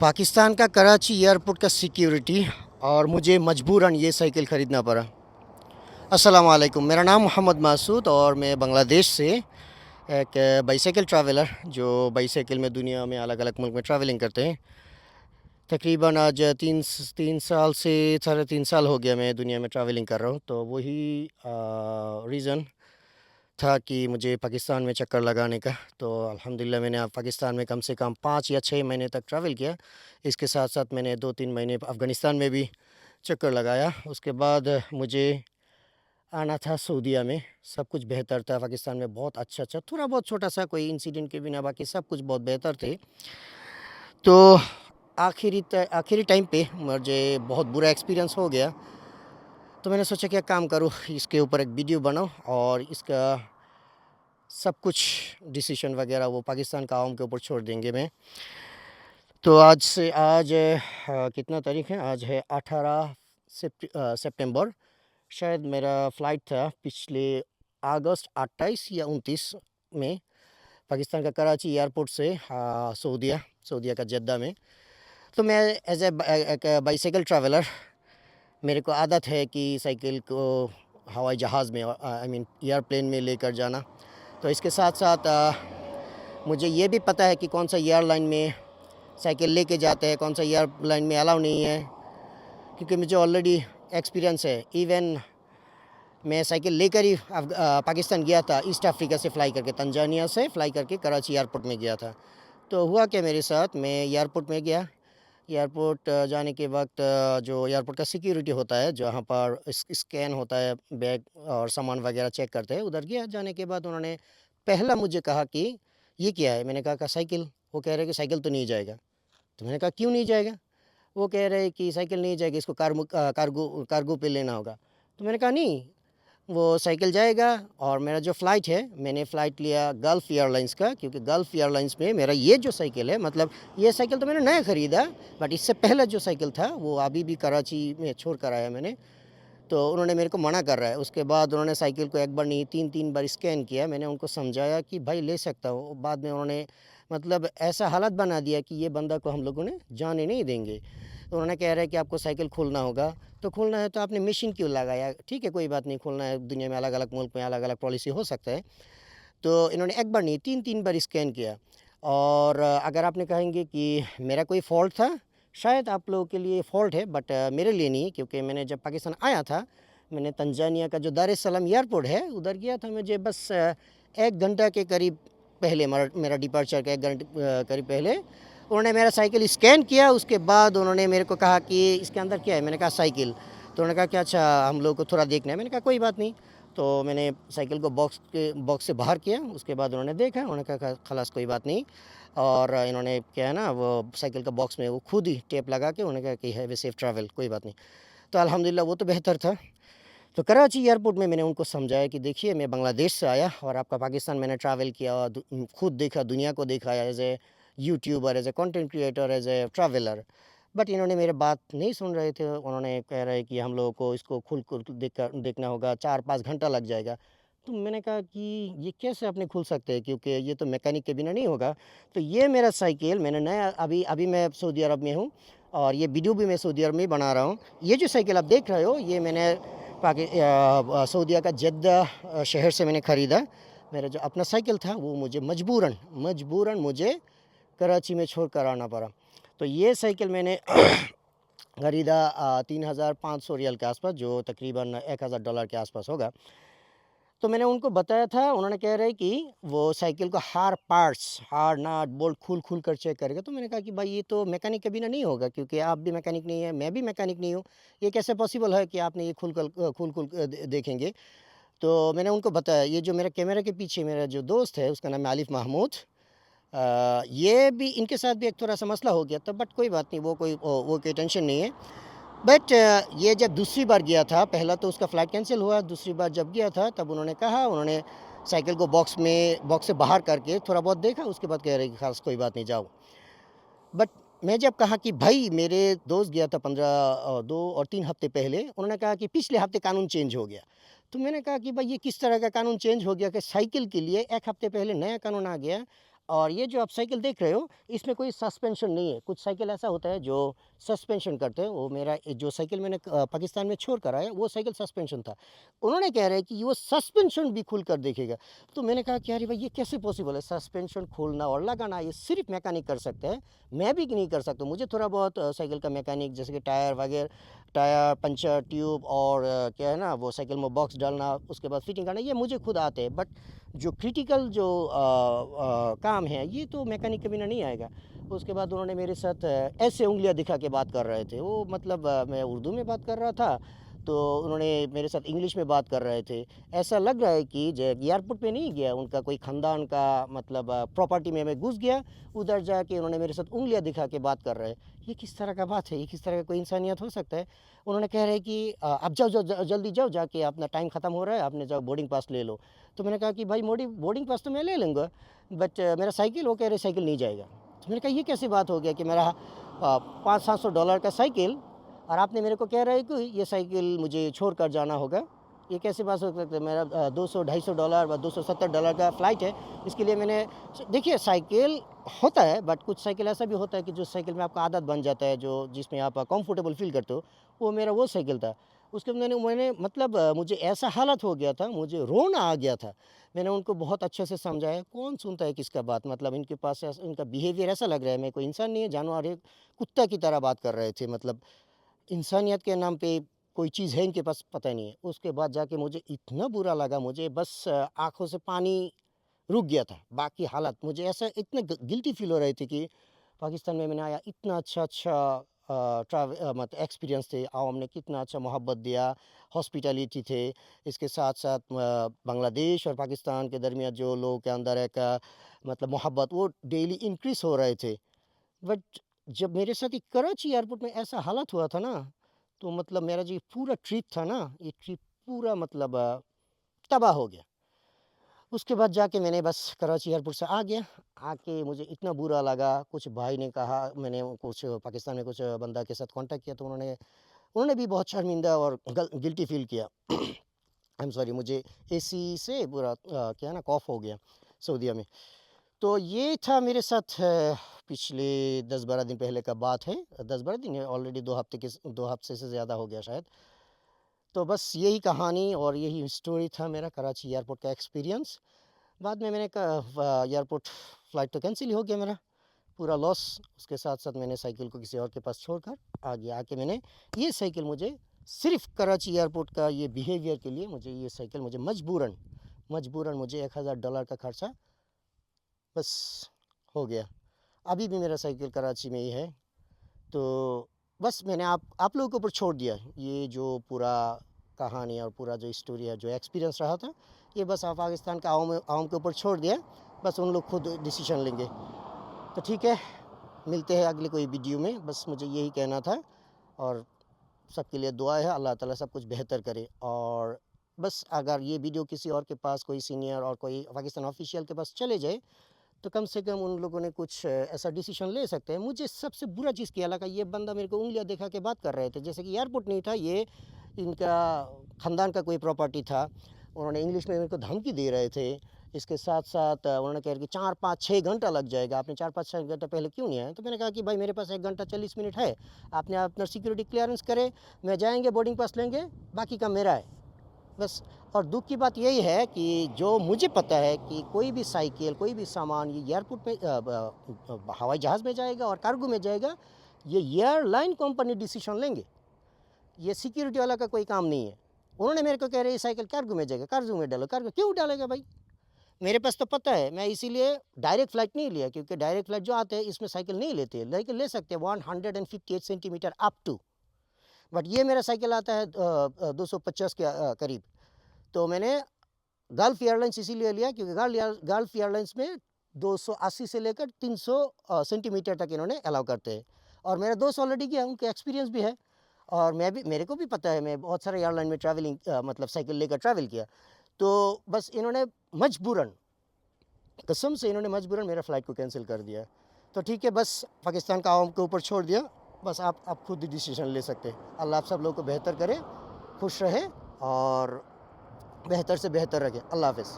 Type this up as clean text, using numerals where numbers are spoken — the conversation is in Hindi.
पाकिस्तान का कराची एयरपोर्ट का सिक्योरिटी और मुझे मजबूरन ये साइकिल ख़रीदना पड़ा। अस्सलाम वालेकुम, मेरा नाम मोहम्मद मासूद और मैं बांग्लादेश से एक बाईसाइकिल ट्रैवलर जो बाईसाइकिल में दुनिया में अलग अलग मुल्क में ट्रैवलिंग करते हैं। तकरीबन आज तीन तीन साल से 3.5 साल हो गया मैं दुनिया में ट्रैवलिंग कर रहा हूँ। तो वही रीज़न था कि मुझे पाकिस्तान में चक्कर लगाने का। तो अल्हम्दुलिल्लाह मैंने पाकिस्तान में कम से कम 5 या 6 महीने तक ट्रैवल किया। इसके साथ साथ मैंने 2-3 महीने अफ़गानिस्तान में भी चक्कर लगाया। उसके बाद मुझे आना था सऊदीया में। सब कुछ बेहतर था पाकिस्तान में, बहुत अच्छा थोड़ा बहुत छोटा-सा कोई इंसिडेंट के बिना बाकी सब कुछ बहुत बेहतर थे। तो आखिरी टाइम पे मुझे बहुत बुरा एक्सपीरियंस हो गया। तो मैंने सोचा क्या काम करूँ, इसके ऊपर एक वीडियो बनाऊँ और इसका सब कुछ डिसीजन वगैरह वो पाकिस्तान का आवाम के ऊपर छोड़ देंगे मैं। तो आज कितना तारीख है? आज है 18 सितंबर। शायद मेरा फ़्लाइट था पिछले अगस्त 28 या 29 में पाकिस्तान का कराची एयरपोर्ट से सऊदीया का जद्दा में। तो मैं एक बाईसाइकिल ट्रैवलर, मेरे को आदत है कि साइकिल को हवाई जहाज़ में आई मीन एयरप्लेन में लेकर जाना। तो इसके साथ-साथ मुझे ये भी पता है कि कौन सा एयरलाइन में साइकिल लेके जाते हैं, कौन सा एयरलाइन में अलाउ नहीं है, क्योंकि मुझे ऑलरेडी एक्सपीरियंस है। इवन मैं साइकिल लेकर ही पाकिस्तान गया था, ईस्ट अफ्रीका से फ़्लाई करके, तंजानिया से फ़्लाई करके कराची एयरपोर्ट में गया था। तो हुआ क्या मेरे साथ, मैं एयरपोर्ट में गया। एयरपोर्ट जाने के वक्त जो एयरपोर्ट का सिक्योरिटी होता है, जहाँ पर स्कैन होता है, बैग और सामान वगैरह चेक करते हैं, उधर गया। जाने के बाद उन्होंने पहला मुझे कहा कि ये क्या है? मैंने कहा साइकिल। वो कह रहे कि साइकिल तो नहीं जाएगा। तो मैंने कहा क्यों नहीं जाएगा? वो कह रहे कि साइकिल नहीं जाएगी, इसको कार्गो पे लेना होगा। तो मैंने कहा नहीं, वो साइकिल जाएगा। और मेरा जो फ़्लाइट है, मैंने फ़्लाइट लिया गल्फ़ एयरलाइंस का, क्योंकि गल्फ़ एयरलाइंस में मेरा ये जो साइकिल है, मतलब ये साइकिल तो मैंने नया ख़रीदा, बट इससे पहले जो साइकिल था वो अभी भी कराची में छोड़ कर आया मैंने। तो उन्होंने मेरे को मना कर रहा है। उसके बाद उन्होंने साइकिल को एक बार नहीं 3-3 बार स्कैन किया। मैंने उनको समझाया कि भाई ले सकता हूँ। बाद में उन्होंने मतलब ऐसा हालत बना दिया कि ये बंदा को हम लोगों ने जाने नहीं देंगे। तो उन्होंने कह रहे हैं कि आपको साइकिल खोलना होगा। तो खोलना है तो आपने मशीन क्यों लगाया? ठीक है, कोई बात नहीं, खोलना है, दुनिया में अलग-अलग मुल्क में अलग-अलग पॉलिसी हो सकता है। तो इन्होंने एक बार नहीं 3-3 बार स्कैन किया। और अगर आपने कहेंगे कि मेरा कोई फ़ॉल्ट था, शायद आप लोगों के लिए फ़ॉल्ट है, बट मेरे लिए नहीं, क्योंकि मैंने जब पाकिस्तान आया था, मैंने तंजानिया का जो दार एस सलाम एयरपोर्ट है उधर गया था। मुझे बस 1 घंटा के करीब पहले मेरा डिपार्चर का 1 घंटे करीब पहले उन्होंने मेरा साइकिल स्कैन किया। उसके बाद उन्होंने मेरे को कहा कि इसके अंदर क्या है? मैंने कहा साइकिल। तो उन्होंने कहा कि अच्छा हम लोग को थोड़ा देखना है। मैंने कहा कोई बात नहीं। तो मैंने साइकिल को बॉक्स से बाहर किया। उसके बाद उन्होंने देखा, उन्होंने कहा खलास कोई बात नहीं। और इन्होंने क्या है ना, वो साइकिल का बॉक्स में वो खुद ही टेप लगा के उन्होंने कहा कि हैव ए सेफ ट्रैवल, कोई बात नहीं। तो अल्हम्दुलिल्लाह वो तो बेहतर था। तो कराची एयरपोर्ट में मैंने उनको समझाया कि देखिए मैं बांग्लादेश से आया और आपका पाकिस्तान मैंने ट्रैवल किया और खुद देखा, दुनिया को देखा as a YouTuber, as a content creator, as a traveller. But इन्होंने मेरे बात नहीं सुन रहे थे। उन्होंने कह रहे कि हम लोगों को इसको खुल देखना होगा, 4-5 घंटा लग जाएगा। तो मैंने कहा कि ये कैसे आपने खुल सकते हैं, क्योंकि ये तो मैकेनिक के बिना नहीं होगा। तो ये मेरा साइकिल मैंने नया अभी मैं सऊदी अरब में हूँ और ये वीडियो भी मैं सऊदी अरब में ही बना रहा हूँ। ये जो साइकिल आप देख रहे हो, ये मैंने सऊदीया का जद्दा शहर से मैंने ख़रीदा। मेरा जो अपना साइकिल था वो मुझे मजबूरन मुझे कराची में छोड़ कर आना पड़ा। तो ये साइकिल मैंने ख़रीदा 3,500 रियाल के आसपास, जो तकरीबन $1,000 के आसपास होगा। तो मैंने उनको बताया था, उन्होंने कह रहे कि वो साइकिल का हर पार्ट्स, हर नट बोल्ट खुल कर चेक करेगा। तो मैंने कहा कि भाई ये तो मैकेनिक के बिना नहीं होगा, क्योंकि आप भी मैकेनिक नहीं है, मैं भी मैकेनिक नहीं हूँ। ये कैसे पॉसिबल है कि आपने ये खुल देखेंगे। तो मैंने उनको बताया। ये जो मेरे कैमरे के पीछे मेरा जो दोस्त है उसका नाम है आलिफ महमूद। ये भी, इनके साथ भी एक थोड़ा सा मसला हो गया था, बट कोई बात नहीं, वो कोई टेंशन नहीं है। बट ये जब दूसरी बार गया था, पहला तो उसका फ़्लाइट कैंसिल हुआ, दूसरी बार जब गया था तब उन्होंने साइकिल को बॉक्स से बाहर करके थोड़ा बहुत देखा। उसके बाद कह रहे कि खास कोई बात नहीं, जाओ। बट मैं जब कहा कि भाई मेरे दोस्त गया था 2 और 3 हफ्ते पहले, उन्होंने कहा कि पिछले हफ्ते कानून चेंज हो गया। तो मैंने कहा कि भाई ये किस तरह का कानून चेंज हो गया कि साइकिल के लिए 1 हफ्ते पहले नया कानून आ गया और ये जो आप साइकिल देख रहे हो इसमें कोई सस्पेंशन नहीं है। कुछ साइकिल ऐसा होता है जो सस्पेंशन करते हैं। वो मेरा जो साइकिल मैंने पाकिस्तान में छोड़ कर आया वो साइकिल सस्पेंशन था। उन्होंने कह रहे हैं कि वो सस्पेंशन भी खुल कर देखेगा। तो मैंने कहा कि अरे भाई ये कैसे पॉसिबल है, सस्पेंशन खोलना और लगाना ये सिर्फ मैकेनिक कर सकते हैं, मैं भी नहीं कर सकता। मुझे थोड़ा बहुत साइकिल का मैकेनिक जैसे कि टायर वगैरह, टायर पंचर ट्यूब और क्या है ना वो साइकिल में बॉक्स डालना, उसके बाद फिटिंग करना, ये मुझे खुद आते हैं। बट जो क्रिटिकल जो काम है ये तो मैकेनिक के बिना नहीं आएगा। उसके बाद उन्होंने मेरे साथ ऐसे उंगलियां दिखा के बात कर रहे थे। वो मतलब मैं उर्दू में बात कर रहा था तो उन्होंने मेरे साथ इंग्लिश में बात कर रहे थे। ऐसा लग रहा है कि एयरपोर्ट पे नहीं गया, उनका कोई ख़ानदान का मतलब प्रॉपर्टी में मैं घुस गया, उधर जाके उन्होंने मेरे साथ उंगलियां दिखा के बात कर रहे हैं। ये किस तरह का बात है, ये किस तरह का कोई इंसानियत हो सकता है। उन्होंने कह रहे हैं कि आप जाओ जाओ जल्दी जाओ, जाके अपना टाइम ख़त्म हो रहा है, आपने जाओ बोर्डिंग पास ले लो। तो मैंने कहा कि भाई बोर्डिंग पास तो मैं ले लूँगा, बट मेरा साइकिल, वो कह रहे साइकिल नहीं जाएगा। तो मैंने कहा ये कैसी बात हो गया कि मेरा $500-700 का साइकिल और आपने मेरे को कह रहे हैं कि ये साइकिल मुझे छोड़ कर जाना होगा। ये कैसी बात हो सकती है। मेरा $200-250 व $270 का फ़्लाइट है। इसके लिए मैंने देखिए साइकिल होता है, बट कुछ साइकिल ऐसा भी होता है कि जो साइकिल में आपका आदत बन जाता है, जो जिसमें आप कंफर्टेबल फील करते हो, वो मेरा वो साइकिल था। उसके बाद मैंने मतलब मुझे ऐसा हालत हो गया था, मुझे रोना आ गया था। मैंने उनको बहुत अच्छे से समझाया, कौन सुनता है किसका बात, मतलब इनके पास इनका बिहेवियर ऐसा लग रहा है मैं कोई इंसान नहीं है, जानवर है, कुत्ता की तरह बात कर रहे थे। मतलब इंसानियत के नाम पे कोई चीज़ है इनके पास, पता नहीं है। उसके बाद जाके मुझे इतना बुरा लगा, मुझे बस आँखों से पानी रुक गया था। बाकी हालत मुझे ऐसा इतना गिल्टी फील हो रही थी कि पाकिस्तान में मैंने आया, इतना अच्छा मतलब एक्सपीरियंस थे, आवाम ने कितना अच्छा मोहब्बत दिया, हॉस्पिटैलिटी थे। इसके साथ साथ बांग्लादेश और पाकिस्तान के दरमियान जो लोगों के अंदर एक मतलब मोहब्बत, वो डेली इंक्रीज़ हो रहे थे। बट जब मेरे साथ एक कराची एयरपोर्ट में ऐसा हालत हुआ था ना, तो मतलब मेरा जो ये पूरा ट्रिप था ना, ये ट्रिप पूरा मतलब तबाह हो गया। उसके बाद जाके मैंने बस कराची एयरपोर्ट से आ गया। आके मुझे इतना बुरा लगा, कुछ भाई ने कहा, मैंने कुछ पाकिस्तान में कुछ बंदा के साथ कांटेक्ट किया तो उन्होंने उन्होंने भी बहुत शर्मिंदा और गिल्टी फील किया। आई एम सॉरी, मुझे एसी से पूरा क्या है ना कॉफ़ हो गया सऊदीया में। तो ये था मेरे साथ पिछले 10-12 दिन पहले का बात है। 10-12 दिन है, ऑलरेडी 2 हफ्ते से ज़्यादा हो गया शायद। तो बस यही कहानी और यही स्टोरी था मेरा कराची एयरपोर्ट का एक्सपीरियंस। बाद में मैंने कहा एयरपोर्ट फ़्लाइट तो कैंसिल ही हो गया मेरा, पूरा लॉस। उसके साथ-साथ मैंने साइकिल को किसी और के पास छोड़कर आ गया। आके मैंने ये साइकिल मुझे सिर्फ़ कराची एयरपोर्ट का ये बिहेवियर के लिए मुझे ये साइकिल मुझे मजबूरन मुझे $1000 का खर्चा बस हो गया। अभी भी मेरा साइकिल कराची में ही है। तो बस मैंने आप लोगों के ऊपर छोड़ दिया ये जो पूरा कहानी और पूरा जो स्टोरी है, जो एक्सपीरियंस रहा था, ये बस आप पाकिस्तान के आवाम के ऊपर छोड़ दिया। बस उन लोग खुद डिसीजन लेंगे। तो ठीक है, मिलते हैं अगले कोई वीडियो में। बस मुझे यही कहना था और सबके लिए दुआ है, अल्लाह ताला सब कुछ बेहतर करे। और बस अगर ये वीडियो किसी और के पास, कोई सीनियर और कोई पाकिस्तान ऑफिशियल के पास चले जाए, तो कम से कम उन लोगों ने कुछ ऐसा डिसीजन ले सकते हैं। मुझे सबसे बुरा चीज़ क्या लगा, ये बंदा मेरे को उंगलियां दिखा के बात कर रहे थे, जैसे कि एयरपोर्ट नहीं था, ये इनका ख़ानदान का कोई प्रॉपर्टी था। उन्होंने इंग्लिश में मेरे को धमकी दे रहे थे। इसके साथ साथ उन्होंने कहा कि 4-5-6 घंटा लग जाएगा, आपने 4-5-6 घंटा पहले क्यों नहीं आए। तो मैंने कहा कि भाई मेरे पास 1 घंटा 40 मिनट है, आपने अपना सिक्योरिटी क्लियरेंस करे, मैं जाएंगे बोर्डिंग पास लेंगे, बाकी काम मेरा है बस। और दुख की बात यही है कि जो मुझे पता है कि कोई भी साइकिल, कोई भी सामान ये एयरपोर्ट पे हवाई जहाज़ में जाएगा और कार्गो में जाएगा, ये एयरलाइन कंपनी डिसीजन लेंगे, ये सिक्योरिटी वाला का कोई काम नहीं है। उन्होंने मेरे को कह रहे ये साइकिल कार्गो में जाएगा, कार्गो में डालो। कार्गो क्यों डालेगा भाई, मेरे पास तो पता है। मैं इसीलिए डायरेक्ट फ़्लाइट नहीं लिया, क्योंकि डायरेक्ट फ़्लाइट जो आते हैं इसमें साइकिल नहीं लेते, लेकिन ले सकते हैं 158 सेंटीमीटर अप टू। बट ये मेरा साइकिल आता है 250 के करीब। तो मैंने गल्फ़ एयरलाइंस इसीलिए लिया क्योंकि गल्फ़ एयरलाइंस में 280 से लेकर 300 सेंटीमीटर तक इन्होंने अलाउ करते हैं। और मेरा दोस्त ऑलरेडी गया, उनका एक्सपीरियंस भी है और मेरे को भी पता है, मैं बहुत सारे एयरलाइन में ट्रैवलिंग मतलब साइकिल लेकर ट्रैवल किया। तो बस इन्होंने मजबूरन, कसम से इन्होंने मजबूरन मेरा फ़्लाइट को कैंसिल कर दिया। तो ठीक है, बस पाकिस्तान का आवाम के ऊपर छोड़ दिया। बस आप खुद ही डिसीजन ले सकते हैं। अल्लाह आप सब लोगों को बेहतर करे, खुश रहे और बेहतर से बेहतर रखे। अल्लाह हाफ़िज़।